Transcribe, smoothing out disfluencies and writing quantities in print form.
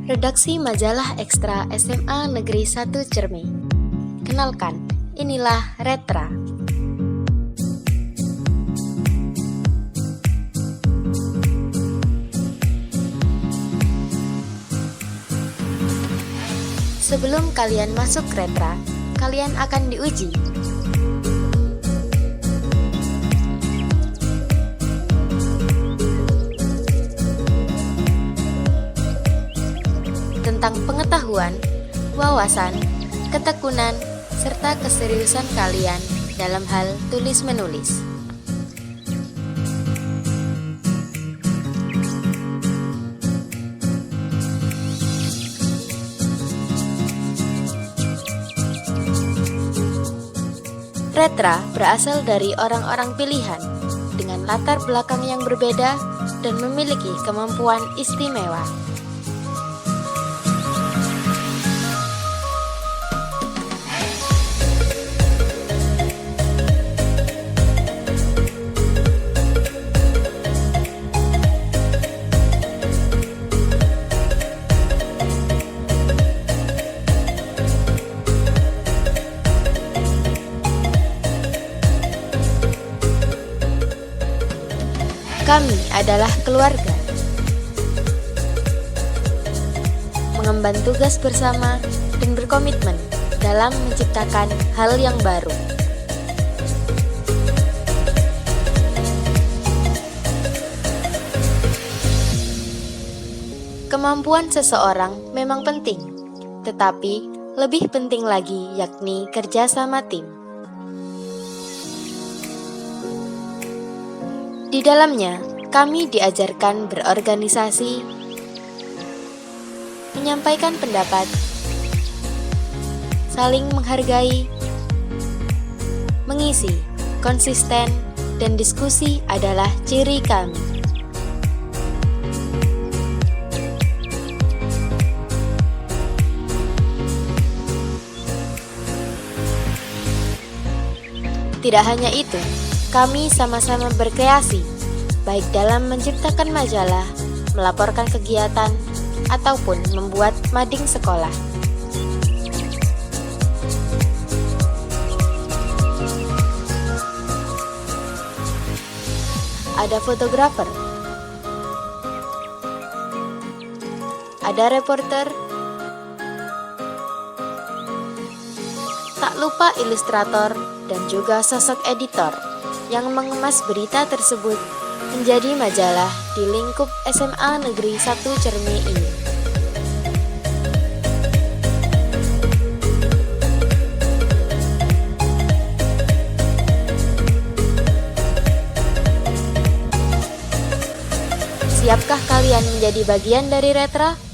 Redaksi Majalah Ekstra SMA Negeri 1 Cermi. Kenalkan, inilah Retra. Sebelum kalian masuk Retra, kalian akan diuji. Tentang pengetahuan, wawasan, ketekunan, serta keseriusan kalian dalam hal tulis-menulis. Retra berasal dari orang-orang pilihan dengan latar belakang yang berbeda dan memiliki kemampuan istimewa. Kami adalah keluarga, mengemban tugas bersama dan berkomitmen dalam menciptakan hal yang baru. Kemampuan seseorang memang penting, tetapi lebih penting lagi yakni kerja sama tim. Di dalamnya, kami diajarkan berorganisasi, menyampaikan pendapat, saling menghargai, mengisi, konsisten, dan diskusi adalah ciri kami. Tidak hanya itu, kami sama-sama berkreasi, baik dalam menciptakan majalah, melaporkan kegiatan, ataupun membuat mading sekolah. Ada fotografer, ada reporter, tak lupa ilustrator dan juga sosok editor yang mengemas berita tersebut menjadi majalah di lingkup SMA Negeri 1 Cermi ini. Siapkah kalian menjadi bagian dari Retra?